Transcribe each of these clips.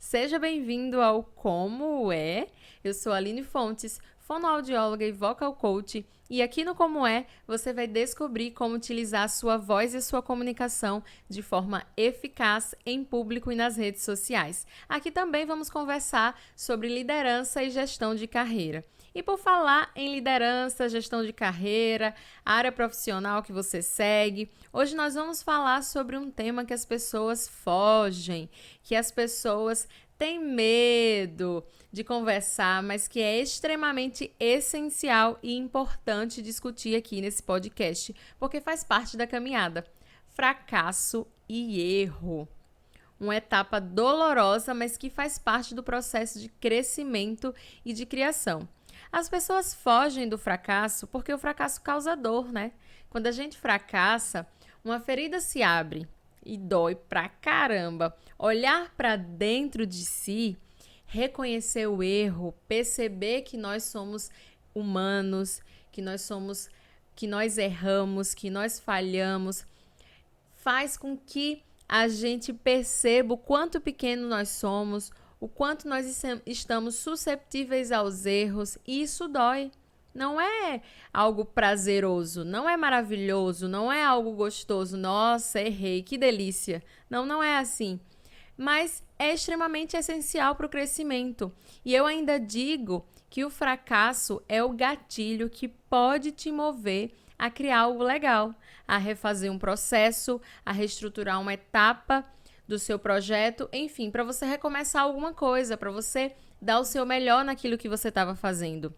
Seja bem-vindo ao Como É. Eu sou a Aline Fontes, fonoaudióloga e vocal coach, e aqui no Como É você vai descobrir como utilizar a sua voz e a sua comunicação de forma eficaz em público e nas redes sociais. Aqui também vamos conversar sobre liderança e gestão de carreira. E por falar em liderança, gestão de carreira, área profissional que você segue, hoje nós vamos falar sobre um tema que as pessoas fogem, que as pessoas têm medo de conversar, mas que é extremamente essencial e importante discutir aqui nesse podcast, porque faz parte da caminhada. Fracasso e erro. Uma etapa dolorosa, mas que faz parte do processo de crescimento e de criação. As pessoas fogem do fracasso porque o fracasso causa dor, né? Quando a gente fracassa, uma ferida se abre e dói pra caramba. Olhar pra dentro de si, reconhecer o erro, perceber que nós somos humanos, que nós erramos, que nós falhamos, faz com que a gente perceba o quanto pequeno nós somos, o quanto nós estamos susceptíveis aos erros, e isso dói. Não é algo prazeroso, não é maravilhoso, não é algo gostoso. Nossa, errei, que delícia. Não, não é assim. Mas é extremamente essencial para o crescimento. E eu ainda digo que o fracasso é o gatilho que pode te mover a criar algo legal, a refazer um processo, a reestruturar uma etapa do seu projeto, enfim, para você recomeçar alguma coisa, para você dar o seu melhor naquilo que você estava fazendo.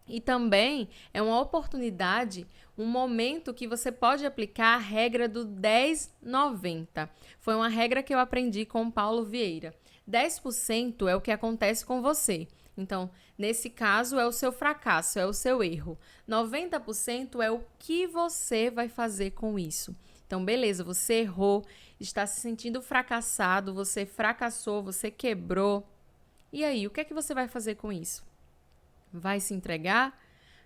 E também é uma oportunidade, um momento que você pode aplicar a regra do 10-90. Foi uma regra que eu aprendi com o Paulo Vieira. 10% é o que acontece com você. Então, nesse caso, é o seu fracasso, é o seu erro. 90% é o que você vai fazer com isso. Então, beleza, você errou, está se sentindo fracassado, você fracassou, você quebrou. E aí, o que é que você vai fazer com isso? Vai se entregar?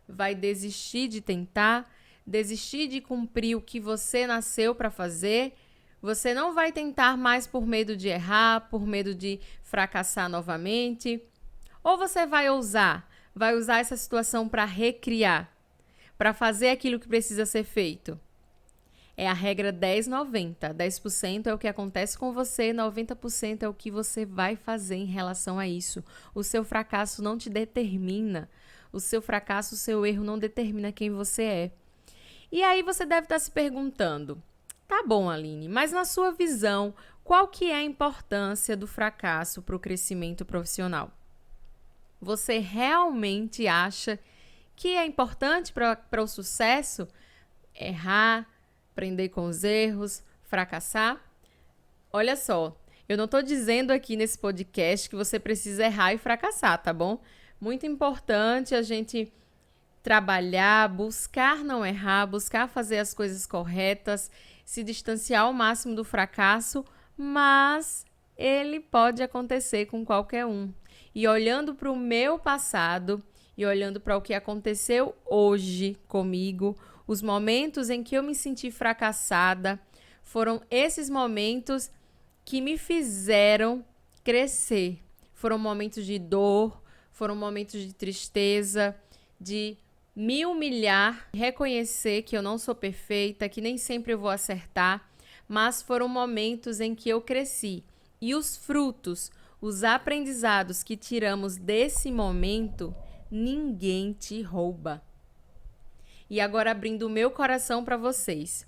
Vai desistir de tentar? Desistir de cumprir o que você nasceu para fazer? Você não vai tentar mais por medo de errar, por medo de fracassar novamente? Ou você vai usar essa situação para recriar, para fazer aquilo que precisa ser feito? É a regra 10-90. 10% é o que acontece com você, 90% é o que você vai fazer em relação a isso. O seu fracasso não te determina. O seu fracasso, o seu erro não determina quem você é. E aí você deve estar se perguntando, tá bom, Aline, mas na sua visão, qual que é a importância do fracasso para o crescimento profissional? Você realmente acha que é importante para o sucesso errar, aprender com os erros, fracassar? Olha só, eu não estou dizendo aqui nesse podcast que você precisa errar e fracassar, tá bom? Muito importante a gente trabalhar, buscar não errar, buscar fazer as coisas corretas, se distanciar ao máximo do fracasso, mas ele pode acontecer com qualquer um. E olhando para o meu passado e olhando para o que aconteceu hoje comigo, os momentos em que eu me senti fracassada, foram esses momentos que me fizeram crescer. Foram momentos de dor, foram momentos de tristeza, de me humilhar, reconhecer que eu não sou perfeita, que nem sempre eu vou acertar, mas foram momentos em que eu cresci. E os frutos, os aprendizados que tiramos desse momento, ninguém te rouba. E agora abrindo o meu coração para vocês.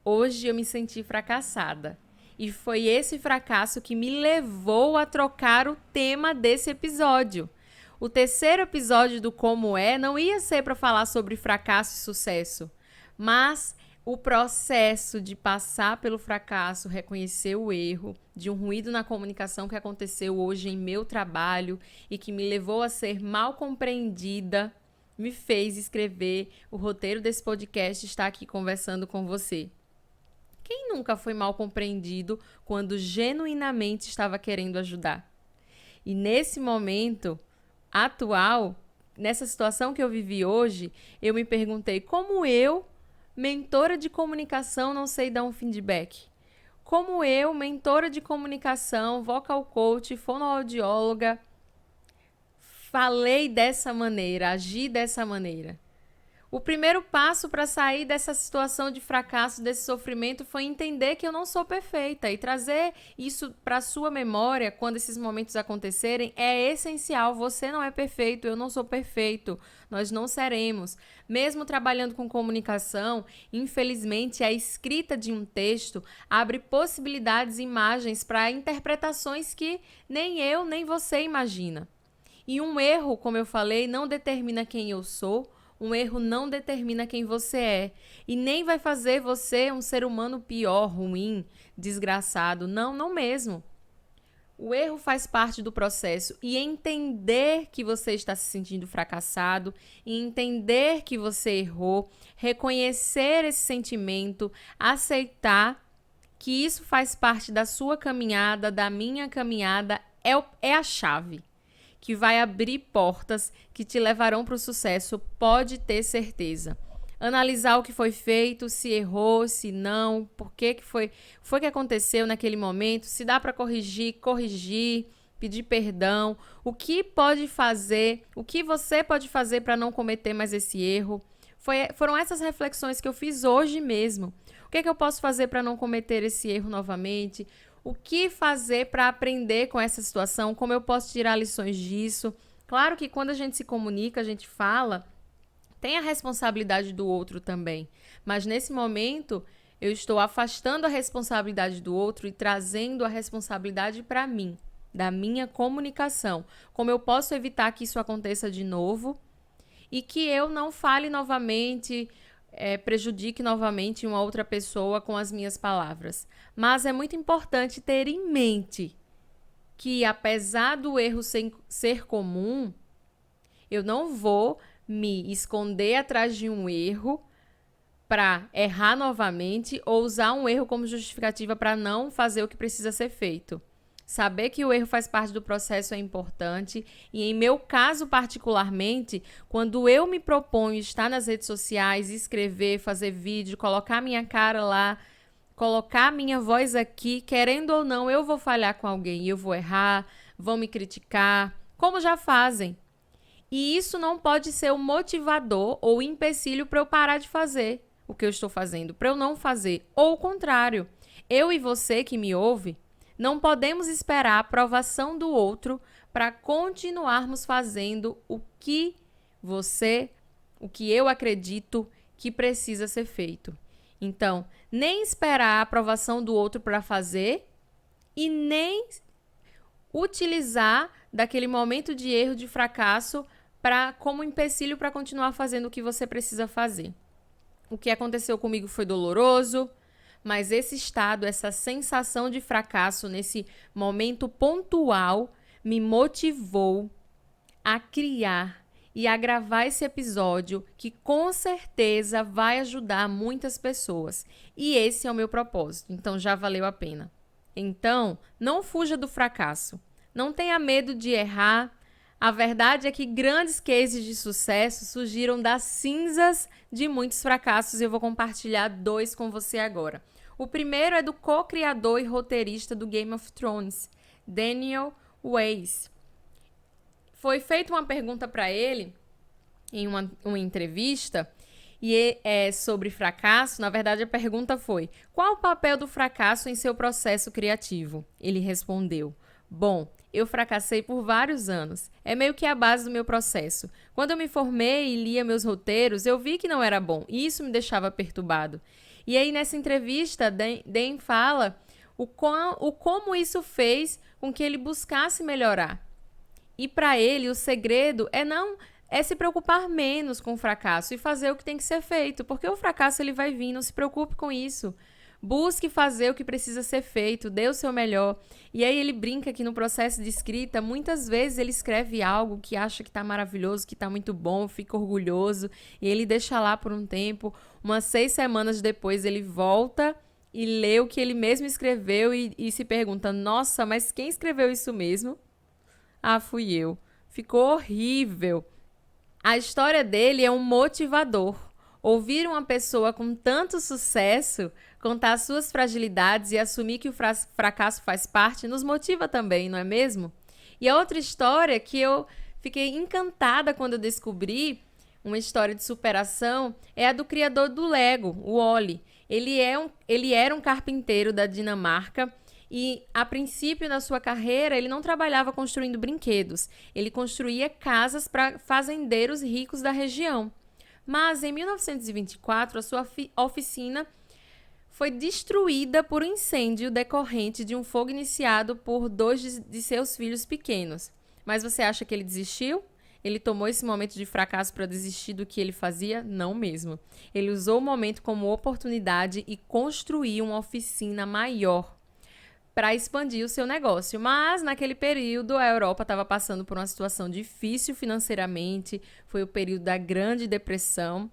Hoje eu me senti fracassada. E foi esse fracasso que me levou a trocar o tema desse episódio. O terceiro episódio do Como É não ia ser para falar sobre fracasso e sucesso, mas o processo de passar pelo fracasso, reconhecer o erro, de um ruído na comunicação que aconteceu hoje em meu trabalho e que me levou a ser mal compreendida, me fez escrever o roteiro desse podcast e estar aqui conversando com você. Quem nunca foi mal compreendido quando genuinamente estava querendo ajudar? E nesse momento atual, nessa situação que eu vivi hoje, eu me perguntei como eu, mentora de comunicação, não sei dar um feedback. como eu, mentora de comunicação, vocal coach, fonoaudióloga, falei dessa maneira, agi dessa maneira? O primeiro passo para sair dessa situação de fracasso, desse sofrimento, foi entender que eu não sou perfeita. E trazer isso para a sua memória quando esses momentos acontecerem é essencial. Você não é perfeito, eu não sou perfeito. Nós não seremos. Mesmo trabalhando com comunicação, infelizmente a escrita de um texto abre possibilidades e imagens para interpretações que nem eu nem você imagina. E um erro, como eu falei, não determina quem eu sou. Um erro não determina quem você é e nem vai fazer você um ser humano pior, ruim, desgraçado. Não, não mesmo. O erro faz parte do processo e entender que você está se sentindo fracassado, e entender que você errou, reconhecer esse sentimento, aceitar que isso faz parte da sua caminhada, da minha caminhada, é a chave que vai abrir portas que te levarão para o sucesso, pode ter certeza. Analisar o que foi feito, se errou, se não, por que foi que aconteceu naquele momento, se dá para corrigir, pedir perdão, o que pode fazer, o que você pode fazer para não cometer mais esse erro. Foram essas reflexões que eu fiz hoje mesmo. O que eu posso fazer para não cometer esse erro novamente? O que fazer para aprender com essa situação? Como eu posso tirar lições disso? Claro que quando a gente se comunica, a gente fala, tem a responsabilidade do outro também. Mas nesse momento, eu estou afastando a responsabilidade do outro e trazendo a responsabilidade para mim, da minha comunicação. Como eu posso evitar que isso aconteça de novo e que eu não fale novamente, prejudique novamente uma outra pessoa com as minhas palavras. Mas é muito importante ter em mente que, apesar do erro ser comum, eu não vou me esconder atrás de um erro para errar novamente ou usar um erro como justificativa para não fazer o que precisa ser feito. Saber que o erro faz parte do processo é importante e, em meu caso particularmente, quando eu me proponho estar nas redes sociais, escrever, fazer vídeo, colocar minha cara lá, colocar minha voz aqui, querendo ou não, eu vou falhar com alguém, eu vou errar, vão me criticar, como já fazem. E isso não pode ser um motivador ou empecilho para eu parar de fazer o que eu estou fazendo, para eu não fazer. Ou o contrário, eu e você que me ouve, não podemos esperar a aprovação do outro para continuarmos fazendo o que eu acredito que precisa ser feito. Então, nem esperar a aprovação do outro para fazer e nem utilizar daquele momento de erro, de fracasso, como empecilho para continuar fazendo o que você precisa fazer. O que aconteceu comigo foi doloroso, mas esse estado, essa sensação de fracasso nesse momento pontual me motivou a criar e a gravar esse episódio que com certeza vai ajudar muitas pessoas. E esse é o meu propósito, então já valeu a pena. Então, não fuja do fracasso. Não tenha medo de errar. A verdade é que grandes cases de sucesso surgiram das cinzas de muitos fracassos e eu vou compartilhar 2 com você agora. O primeiro é do co-criador e roteirista do Game of Thrones, Daniel Weiss. Foi feita uma pergunta para ele em uma entrevista e sobre fracasso. Na verdade, a pergunta foi: qual o papel do fracasso em seu processo criativo? Ele respondeu: bom, eu fracassei por vários anos. É meio que a base do meu processo. Quando eu me formei e lia meus roteiros, eu vi que não era bom. E isso me deixava perturbado. E aí, nessa entrevista, Dan fala como isso fez com que ele buscasse melhorar. E para ele, o segredo é se preocupar menos com o fracasso e fazer o que tem que ser feito. Porque o fracasso ele vai vir, não se preocupe com isso. Busque fazer o que precisa ser feito, dê o seu melhor. E aí ele brinca que no processo de escrita, muitas vezes ele escreve algo que acha que está maravilhoso, que está muito bom, fica orgulhoso, e ele deixa lá por um tempo. Umas 6 semanas depois ele volta e lê o que ele mesmo escreveu e se pergunta: nossa, mas quem escreveu isso mesmo? Ah, fui eu. Ficou horrível. A história dele é um motivador. Ouvir uma pessoa com tanto sucesso contar suas fragilidades e assumir que o fracasso faz parte nos motiva também, não é mesmo? E a outra história que eu fiquei encantada quando eu descobri, uma história de superação, é a do criador do Lego, o Wall-E. Ele era um carpinteiro da Dinamarca e, a princípio, na sua carreira, ele não trabalhava construindo brinquedos. Ele construía casas para fazendeiros ricos da região. Mas, em 1924, a sua oficina foi destruída por um incêndio decorrente de um fogo iniciado por dois de seus filhos pequenos. Mas você acha que ele desistiu? Ele tomou esse momento de fracasso para desistir do que ele fazia? Não mesmo. Ele usou o momento como oportunidade e construiu uma oficina maior para expandir o seu negócio. Mas, naquele período, a Europa estava passando por uma situação difícil financeiramente, foi o período da Grande Depressão.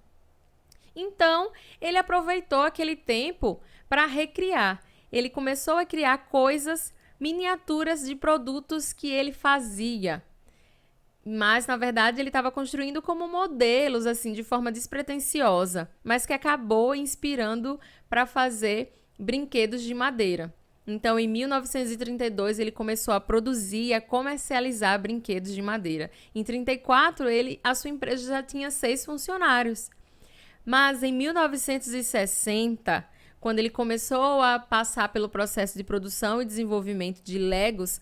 Então, ele aproveitou aquele tempo para recriar. Ele começou a criar coisas, miniaturas de produtos que ele fazia. Mas, na verdade, ele estava construindo como modelos, assim, de forma despretensiosa, mas que acabou inspirando para fazer brinquedos de madeira. Então, em 1932, ele começou a produzir e a comercializar brinquedos de madeira. Em 1934, a sua empresa já tinha 6 funcionários. Mas, em 1960, quando ele começou a passar pelo processo de produção e desenvolvimento de Legos,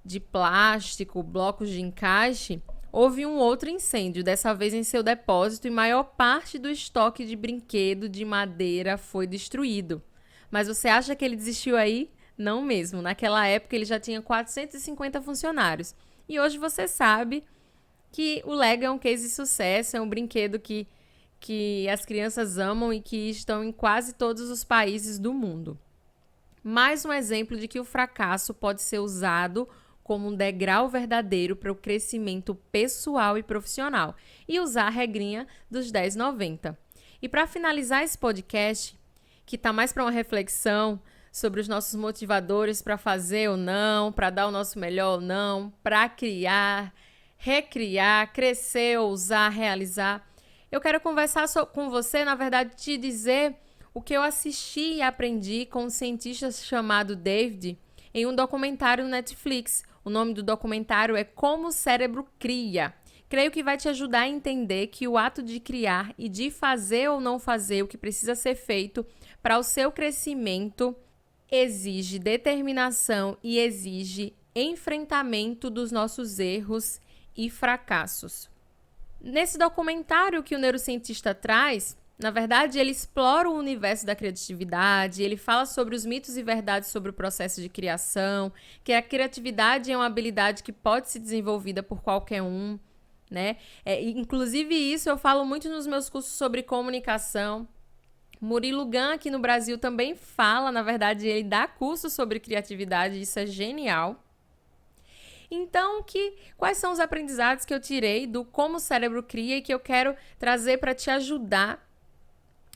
de plástico, blocos de encaixe, houve um outro incêndio, dessa vez em seu depósito, e maior parte do estoque de brinquedo de madeira foi destruído. Mas você acha que ele desistiu aí? Não mesmo. Naquela época ele já tinha 450 funcionários. E hoje você sabe que o Lego é um case de sucesso, é um brinquedo que as crianças amam e que estão em quase todos os países do mundo. Mais um exemplo de que o fracasso pode ser usado como um degrau verdadeiro para o crescimento pessoal e profissional, e usar a regrinha dos 10-90. E para finalizar esse podcast, que está mais para uma reflexão sobre os nossos motivadores para fazer ou não, para dar o nosso melhor ou não, para criar, recriar, crescer, ousar, realizar, eu quero conversar com você, na verdade, te dizer o que eu assisti e aprendi com um cientista chamado David em um documentário no Netflix. O nome do documentário é Como o Cérebro Cria. Creio que vai te ajudar a entender que o ato de criar e de fazer ou não fazer o que precisa ser feito para o seu crescimento exige determinação e exige enfrentamento dos nossos erros e fracassos. Nesse documentário que o neurocientista traz, na verdade, ele explora o universo da criatividade, ele fala sobre os mitos e verdades sobre o processo de criação, que a criatividade é uma habilidade que pode ser desenvolvida por qualquer um, né? Inclusive isso eu falo muito nos meus cursos sobre comunicação. Murilo Gun aqui no Brasil também fala, na verdade, ele dá cursos sobre criatividade, isso é genial. Então, quais são os aprendizados que eu tirei do Como o Cérebro Cria e que eu quero trazer para te ajudar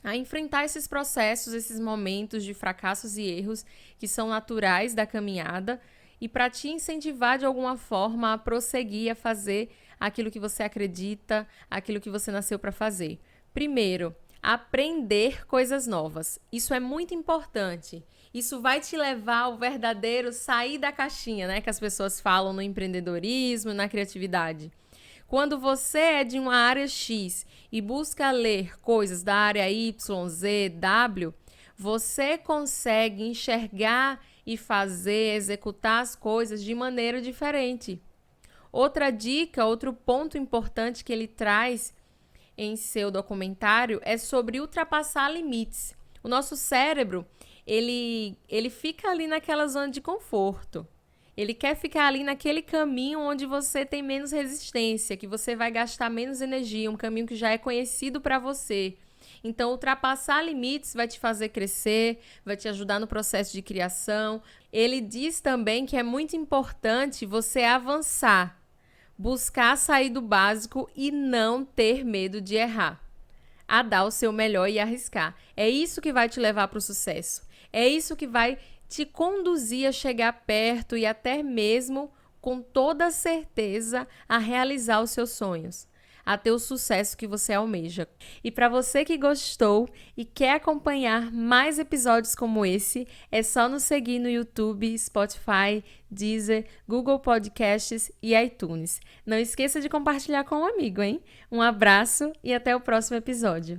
a enfrentar esses processos, esses momentos de fracassos e erros que são naturais da caminhada e para te incentivar de alguma forma a prosseguir, a fazer aquilo que você acredita, aquilo que você nasceu para fazer. Primeiro, aprender coisas novas. Isso é muito importante. Isso vai te levar ao verdadeiro sair da caixinha, né? Que as pessoas falam no empreendedorismo, na criatividade. Quando você é de uma área X e busca ler coisas da área Y, Z, W, você consegue enxergar e fazer, executar as coisas de maneira diferente. Outra dica, outro ponto importante que ele traz em seu documentário é sobre ultrapassar limites. O nosso cérebro, ele fica ali naquela zona de conforto. Ele quer ficar ali naquele caminho onde você tem menos resistência, que você vai gastar menos energia, um caminho que já é conhecido para você. Então, ultrapassar limites vai te fazer crescer, vai te ajudar no processo de criação. Ele diz também que é muito importante você avançar, buscar sair do básico e não ter medo de errar. A dar o seu melhor e arriscar. É isso que vai te levar para o sucesso. É isso que vai te conduzir a chegar perto e até mesmo, com toda certeza, a realizar os seus sonhos. a ter o sucesso que você almeja. E para você que gostou e quer acompanhar mais episódios como esse, é só nos seguir no YouTube, Spotify, Deezer, Google Podcasts e iTunes. Não esqueça de compartilhar com um amigo, hein? Um abraço e até o próximo episódio.